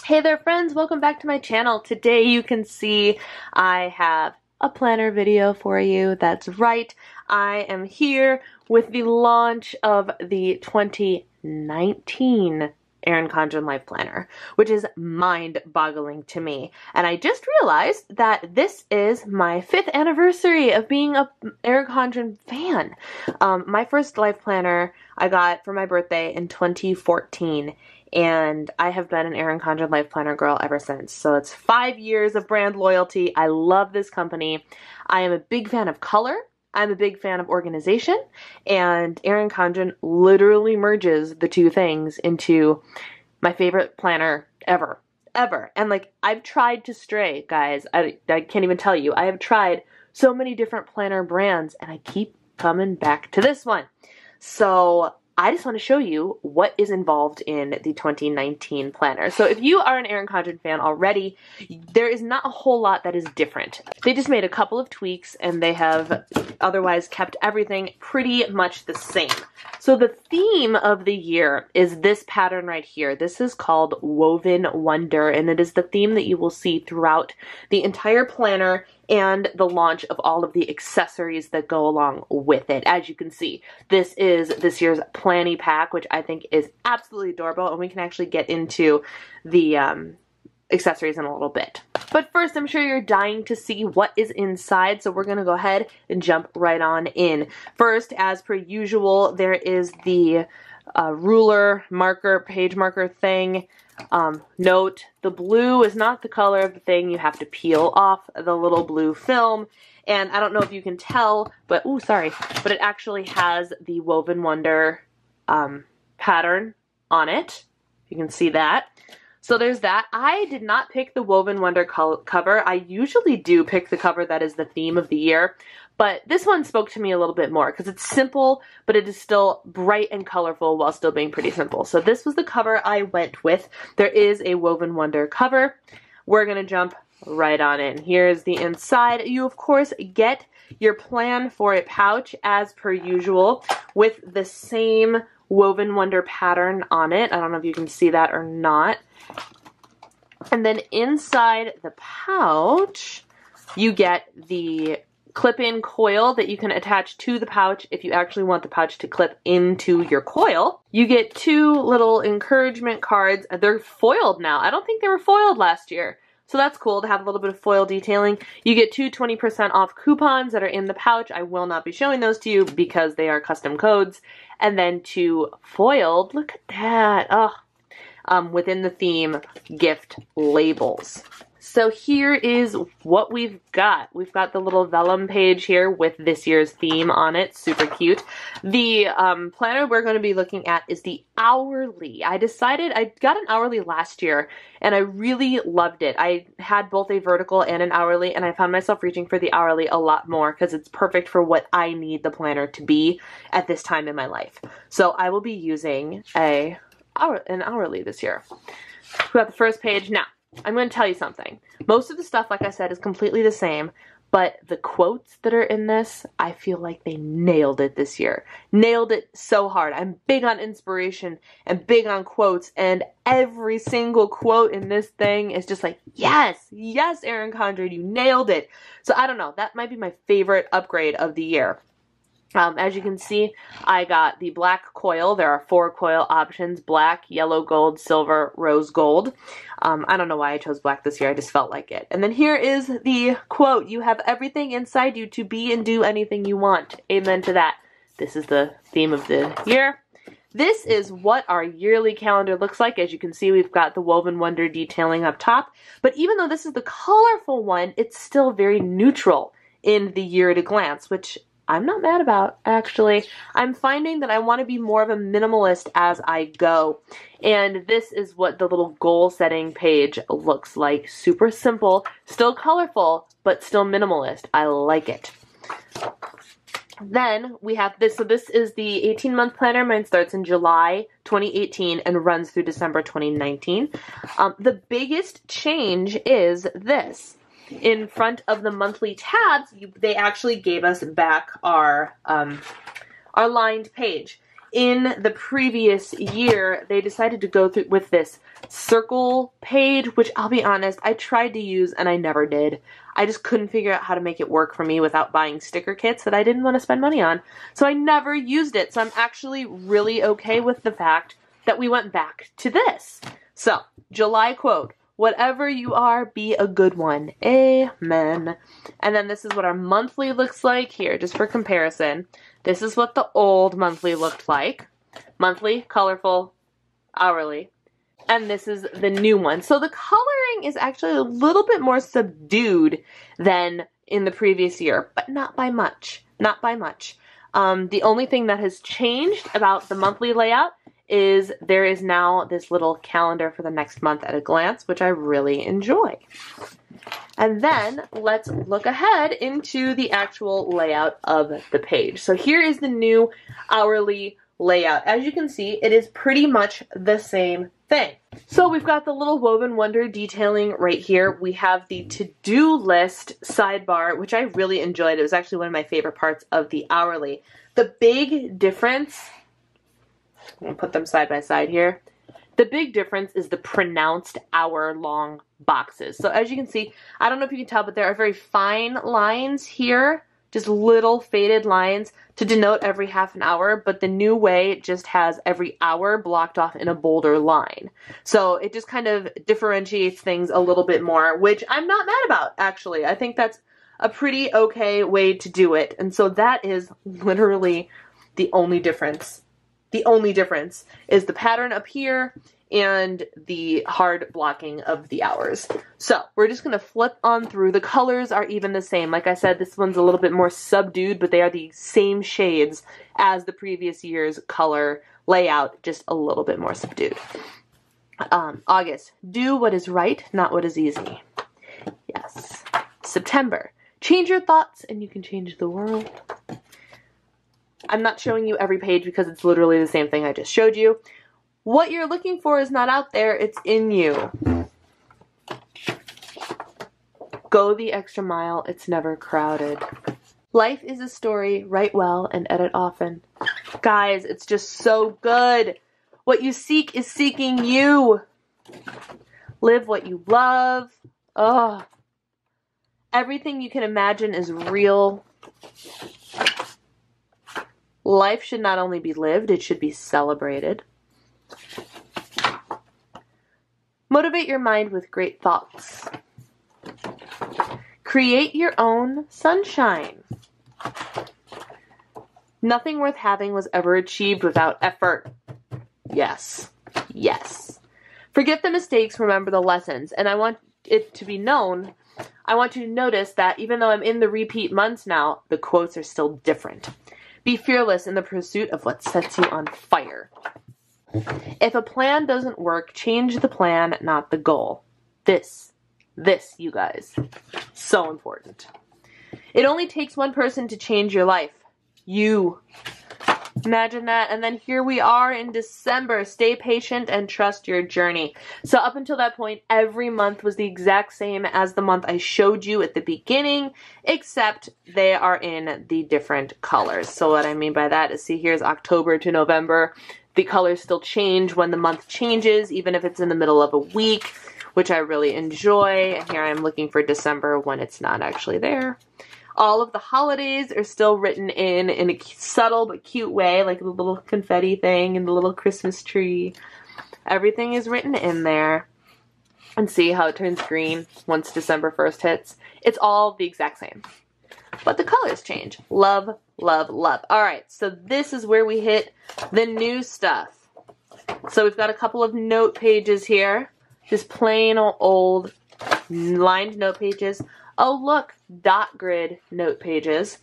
Hey there friends, welcome back to my channel. Today you can see I have a planner video for you. That's right, I am here with the launch of the 2019 Erin Condren Life Planner, which is mind-boggling to me. And I just realized that this is my 5th anniversary of being a Erin Condren fan. My first life planner I got for my birthday in 2014. And I have been an Erin Condren Life Planner girl ever since. So it's 5 years of brand loyalty. I love this company. I am a big fan of color. I'm a big fan of organization. And Erin Condren literally merges the two things into my favorite planner ever. Ever. And like, I've tried to stray, guys. I can't even tell you. I have tried so many different planner brands and I keep coming back to this one. So I just want to show you what is involved in the 2019 planner. So if you are an Erin Condren fan already, there is not a whole lot that is different. They just made a couple of tweaks and they have otherwise kept everything pretty much the same. So the theme of the year is this pattern right here. This is called Woven Wonder, and it is the theme that you will see throughout the entire planner and the launch of all of the accessories that go along with it. As you can see, this is this year's Planny Pack, which I think is absolutely adorable, and we can actually get into the accessories in a little bit. But first, I'm sure you're dying to see what is inside, so we're going to go ahead and jump right on in. First, as per usual, there is the ruler marker, page marker thing. Note, the blue is not the color of the thing. You have to peel off the little blue film. And I don't know if you can tell, but, ooh, sorry, but it actually has the Woven Wonder pattern on it. You can see that. So there's that. I did not pick the Woven Wonder cover. I usually do pick the cover that is the theme of the year, but this one spoke to me a little bit more because it's simple, but it is still bright and colorful while still being pretty simple. So this was the cover I went with. There is a Woven Wonder cover. We're going to jump right on in. Here's the inside. You, of course, get your Plan for It pouch as per usual with the same Woven Wonder pattern on it. I don't know if you can see that or not. And then inside the pouch, you get the clip-in coil that you can attach to the pouch if you actually want the pouch to clip into your coil. You get 2 little encouragement cards. They're foiled now. I don't think they were foiled last year. So that's cool to have a little bit of foil detailing. You get 2 20% off coupons that are in the pouch. I will not be showing those to you because they are custom codes. And then 2 foiled, look at that, within the theme gift labels. So here is what we've got. We've got the little vellum page here with this year's theme on it. Super cute. The planner we're going to be looking at is the hourly. I got an hourly last year and I really loved it. I had both a vertical and an hourly, and I found myself reaching for the hourly a lot more because it's perfect for what I need the planner to be at this time in my life. So I will be using an hourly this year. We've got the first page. Now, I'm going to tell you something. Most of the stuff, like I said, is completely the same, but the quotes that are in this, I feel like they nailed it this year. Nailed it so hard. I'm big on inspiration and big on quotes, and every single quote in this thing is just like, yes, yes, Erin Condren, you nailed it. So I don't know. That might be my favorite upgrade of the year. As you can see, I got the black coil. There are 4 coil options: black, yellow gold, silver, rose gold. I don't know why I chose black this year. I just felt like it. And then here is the quote: "You have everything inside you to be and do anything you want." Amen to that. This is the theme of the year. This is what our yearly calendar looks like. As you can see, we've got the Woven Wonder detailing up top. But even though this is the colorful one, it's still very neutral in the year at a glance, which I'm not mad about, actually. I'm finding that I want to be more of a minimalist as I go. And this is what the little goal setting page looks like. Super simple, still colorful, but still minimalist. I like it. Then we have this. So this is the 18-month planner. Mine starts in July 2018 and runs through December 2019. The biggest change is this. In front of the monthly tabs, they actually gave us back our lined page. in the previous year, they decided to go through with this circle page, which I'll be honest, I tried to use and I never did. I just couldn't figure out how to make it work for me without buying sticker kits that I didn't want to spend money on. So I never used it. So I'm actually really okay with the fact that we went back to this. So, July quote, "Whatever you are, be a good one. Amen." And then this is what our monthly looks like here, just for comparison. This is what the old monthly looked like. Monthly, colorful, hourly. And this is the new one. So the coloring is actually a little bit more subdued than in the previous year, but not by much. Not by much. The only thing that has changed about the monthly layout is there is now this little calendar for the next month at a glance, which I really enjoy. And then let's look ahead into the actual layout of the page. So here is the new hourly layout. As you can see, it is pretty much the same thing. So we've got the little Woven Wonder detailing right here. We have the to-do list sidebar, which I really enjoyed. It was actually one of my favorite parts of the hourly. The big difference, I'm going to put them side by side here. The big difference is the pronounced hour-long boxes. So as you can see, I don't know if you can tell, but there are very fine lines here, just little faded lines to denote every half an hour, but the new way just has every hour blocked off in a bolder line. So it just kind of differentiates things a little bit more, which I'm not mad about, actually. I think that's a pretty okay way to do it. And so that is literally the only difference. The only difference is the pattern up here and the hard blocking of the hours. So we're just going to flip on through. The colors are even the same. Like I said, this one's a little bit more subdued, but they are the same shades as the previous year's color layout, just a little bit more subdued. August, do what is right, not what is easy. Yes. September, change your thoughts and you can change the world. I'm not showing you every page because it's literally the same thing I just showed you. What you're looking for is not out there, it's in you. Go the extra mile, it's never crowded. Life is a story, write well and edit often. Guys, it's just so good. What you seek is seeking you. Live what you love. Oh. Everything you can imagine is real. Life should not only be lived, it should be celebrated. Motivate your mind with great thoughts. Create your own sunshine. Nothing worth having was ever achieved without effort. Yes. Yes. Forget the mistakes, remember the lessons. And I want it to be known, I want you to notice that even though I'm in the repeat months now, the quotes are still different. Be fearless in the pursuit of what sets you on fire. If a plan doesn't work, change the plan, not the goal. This, you guys, so important. It only takes one person to change your life. You. Imagine that. And then here we are in December. Stay patient and trust your journey. So up until that point, every month was the exact same as the month I showed you at the beginning, except they are in the different colors. So what I mean by that is, see, here's October to November. The colors still change when the month changes, even if it's in the middle of a week, which I really enjoy. And here I'm looking for December when it's not actually there. All of the holidays are still written in a subtle but cute way, like the little confetti thing and the little Christmas tree. Everything is written in there. And see how it turns green once December 1st hits? It's all the exact same. But the colors change. Love, love, love. Alright, so this is where we hit the new stuff. So we've got a couple of note pages here. Just plain old lined note pages. Oh look, dot grid note pages.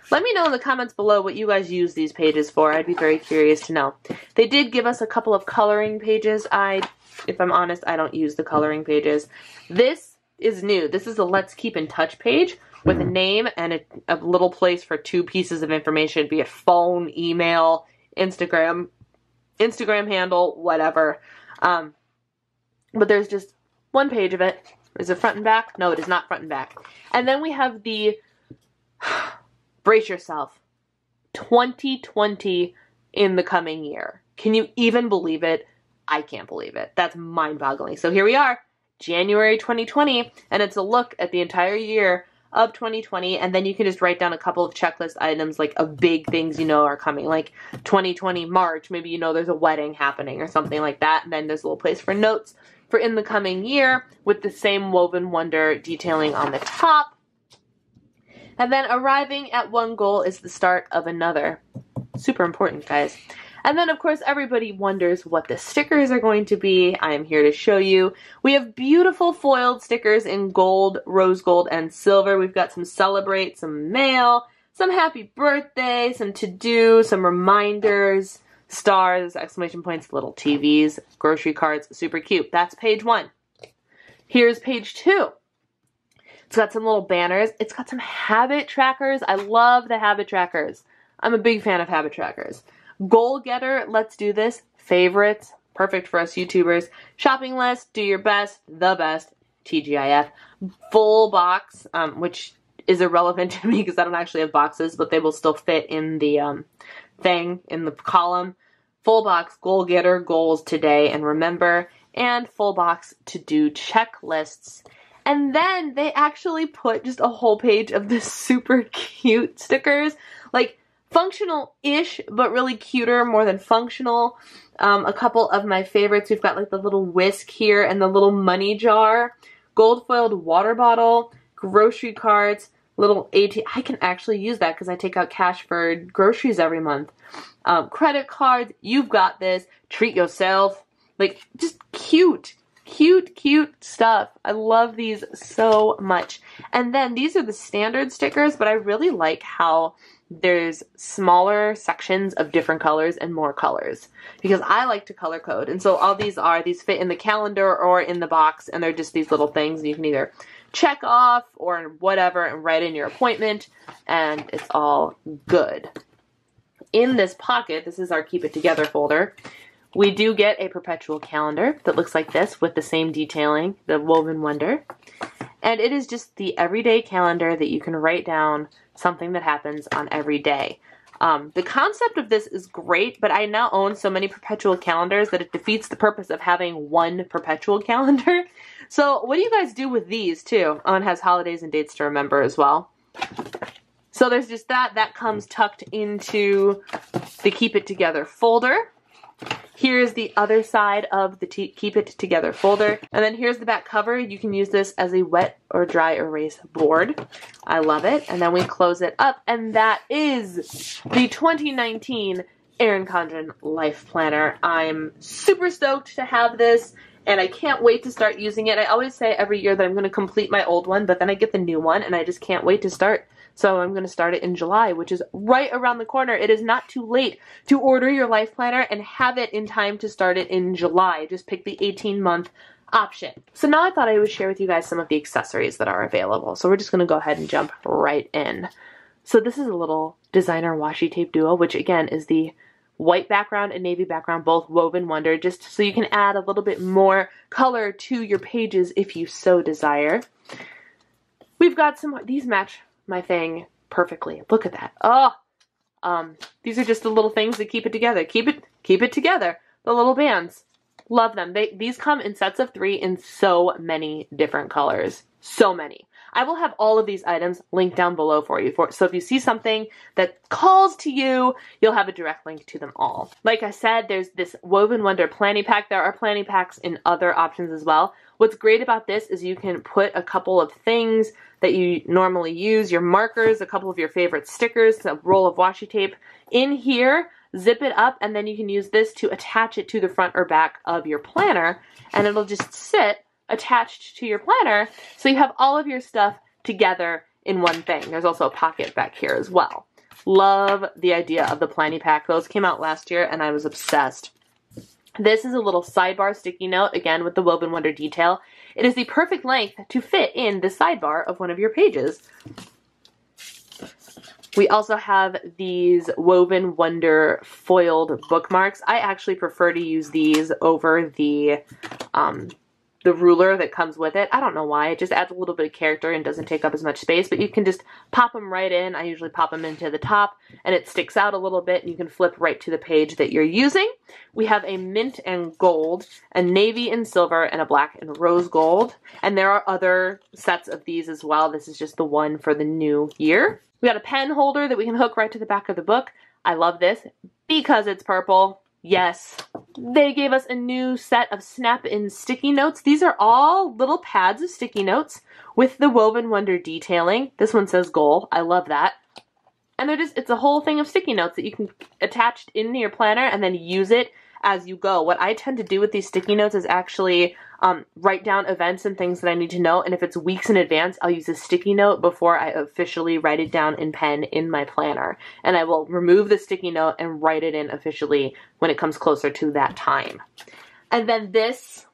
Let me know in the comments below what you guys use these pages for. I'd be very curious to know. They did give us a couple of coloring pages. If I'm honest, I don't use the coloring pages. This is new. This is a Let's Keep in Touch page with a name and a little place for 2 pieces of information, be it phone, email, Instagram handle, whatever. But there's just one page of it. Is it front and back? No, it is not front and back. And then we have the, brace yourself, 2020 in the coming year. Can you even believe it? I can't believe it. That's mind-boggling. So here we are, January 2020, and it's a look at the entire year of 2020, and then you can just write down a couple of checklist items, like of big things you know are coming, like 2020 March, maybe you know there's a wedding happening or something like that, and then there's a little place for notes for in the coming year with the same Woven Wonder detailing on the top. And then arriving at one goal is the start of another. Super important, guys. And then, of course, everybody wonders what the stickers are going to be. I am here to show you. We have beautiful foiled stickers in gold, rose gold, and silver. We've got some celebrate, some mail, some happy birthday, some to-do, some reminders, stars, exclamation points, little TVs, grocery cards. Super cute. That's page 1. Here's page 2. It's got some little banners. It's got some habit trackers. I love the habit trackers. I'm a big fan of habit trackers. Goal getter, let's do this. Favorites, perfect for us YouTubers. Shopping list, do your best, the best, TGIF. Full box, which is irrelevant to me because I don't actually have boxes, but they will still fit in the thing, in the column. Full box, goal getter, goals today and remember. And full box, to-do checklists. And then they actually put just a whole page of the super cute stickers. Like, functional-ish, but really cuter, more than functional. A couple of my favorites. We've got like the little whisk here and the little money jar. Gold-foiled water bottle. Grocery cards. Little ATM. I can actually use that because I take out cash for groceries every month. Credit cards. You've got this. Treat yourself. Like, just cute. Cute stuff. I love these so much. And then these are the standard stickers, but I really like how there's smaller sections of different colors and more colors because I like to color code. And so all these fit in the calendar or in the box, and they're just these little things you can either check off or whatever and write in your appointment, and it's all good. In this pocket, this is our Keep It Together folder, we do get a perpetual calendar that looks like this with the same detailing, the Woven Wonder. And it is just the everyday calendar that you can write down something that happens on every day. The concept of this is great, but I now own so many perpetual calendars that it defeats the purpose of having one perpetual calendar. So what do you guys do with these too? Oh, and it has holidays and dates to remember as well. So there's just that. That comes tucked into the Keep It Together folder. Here's the other side of the Keep It Together folder. And then here's the back cover. You can use this as a wet or dry erase board. I love it. And then we close it up. And that is the 2019 Erin Condren Life Planner. I'm super stoked to have this, and I can't wait to start using it. I always say every year that I'm going to complete my old one, but then I get the new one, and I just can't wait to start. So I'm going to start it in July, which is right around the corner. It is not too late to order your life planner and have it in time to start it in July. Just pick the 18-month option. So now I thought I would share with you guys some of the accessories that are available. So we're just going to go ahead and jump right in. So this is a little designer washi tape duo, which again is the white background and navy background, both Woven Wonder, just so you can add a little bit more color to your pages if you so desire. We've got some, these match my thing perfectly. Look at that. Oh, these are just the little things that keep it together. Keep it together. The little bands. Love them. These come in sets of 3 in so many different colors. So many. I will have all of these items linked down below for you. So if you see something that calls to you, you'll have a direct link to them all. Like I said, there's this Woven Wonder Planning Pack. There are planning packs in other options as well. What's great about this is you can put a couple of things that you normally use, your markers, a couple of your favorite stickers, a roll of washi tape in here, zip it up, and then you can use this to attach it to the front or back of your planner, and it'll just sit attached to your planner, so you have all of your stuff together in one thing. There's also a pocket back here as well. Love the idea of the planning pack. Those came out last year, and I was obsessed. This is a little sidebar sticky note, again with the Woven Wonder detail. It is the perfect length to fit in the sidebar of one of your pages. We also have these Woven Wonder foiled bookmarks. I actually prefer to use these over the the ruler that comes with it. I don't know why. It just adds a little bit of character and doesn't take up as much space, but you can just pop them right in. I usually pop them into the top and it sticks out a little bit and you can flip right to the page that you're using. We have a mint and gold, a navy and silver, and a black and rose gold. And there are other sets of these as well. This is just the one for the new year. We got a pen holder that we can hook right to the back of the book. I love this because it's purple. Yes, they gave us a new set of snap-in sticky notes. These are all little pads of sticky notes with the Woven Wonder detailing. This one says goal. I love that. And it's a whole thing of sticky notes that you can attach into your planner and then use it as you go. What I tend to do with these sticky notes is actually write down events and things that I need to know. And if it's weeks in advance, I'll use a sticky note before I officially write it down in pen in my planner. And I will remove the sticky note and write it in officially when it comes closer to that time. And then this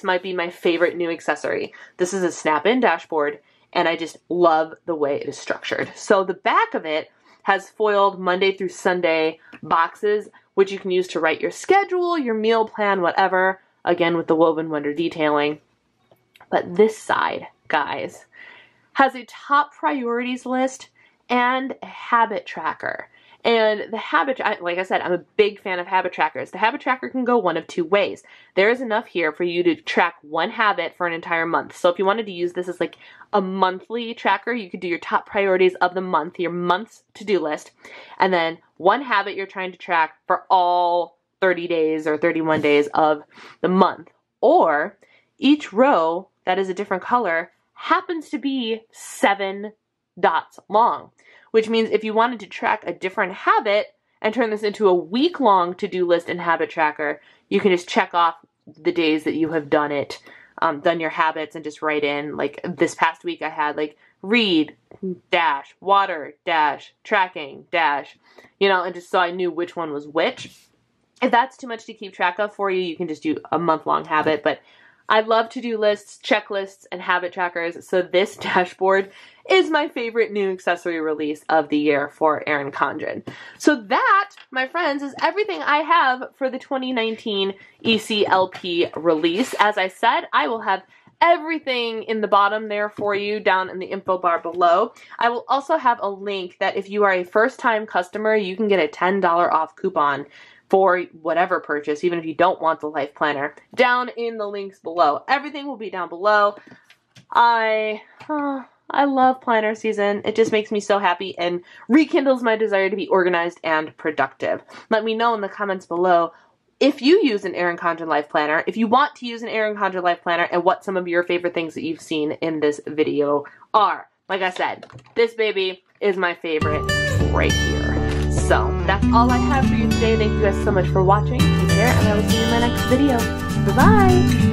might be my favorite new accessory. This is a snap-in dashboard, and I just love the way it is structured. So the back of it has foiled Monday through Sunday boxes, which you can use to write your schedule, your meal plan, whatever. Again, with the Woven Wonder detailing. But this side, guys, has a top priorities list and a habit tracker. And the habit, like I said, I'm a big fan of habit trackers. The habit tracker can go one of two ways. There is enough here for you to track one habit for an entire month. So if you wanted to use this as like a monthly tracker, you could do your top priorities of the month, your month's to-do list, and then one habit you're trying to track for all 30 days or 31 days of the month. Or each row that is a different color happens to be 7 dots long, which means if you wanted to track a different habit and turn this into a week-long to-do list and habit tracker, you can just check off the days that you have done it, done your habits, and just write in, like this past week I had like read, dash, water, dash, tracking, dash, you know, and just so I knew which one was which. If that's too much to keep track of for you, you can just do a month-long habit, but I love to-do lists, checklists, and habit trackers, so this dashboard is my favorite new accessory release of the year for Erin Condren. So that, my friends, is everything I have for the 2019 ECLP release. As I said, I will have everything in the bottom there for you down in the info bar below. I will also have a link that if you are a first-time customer, you can get a $10 off coupon for whatever purchase, even if you don't want the life planner, down in the links below. Everything will be down below. I love planner season. It just makes me so happy and rekindles my desire to be organized and productive. Let me know in the comments below if you use an Erin Condren Life Planner, if you want to use an Erin Condren Life Planner, and what some of your favorite things that you've seen in this video are. Like I said, this baby is my favorite right here. So that's all I have for you today. Thank you guys so much for watching. Take care, and I will see you in my next video. Bye-bye!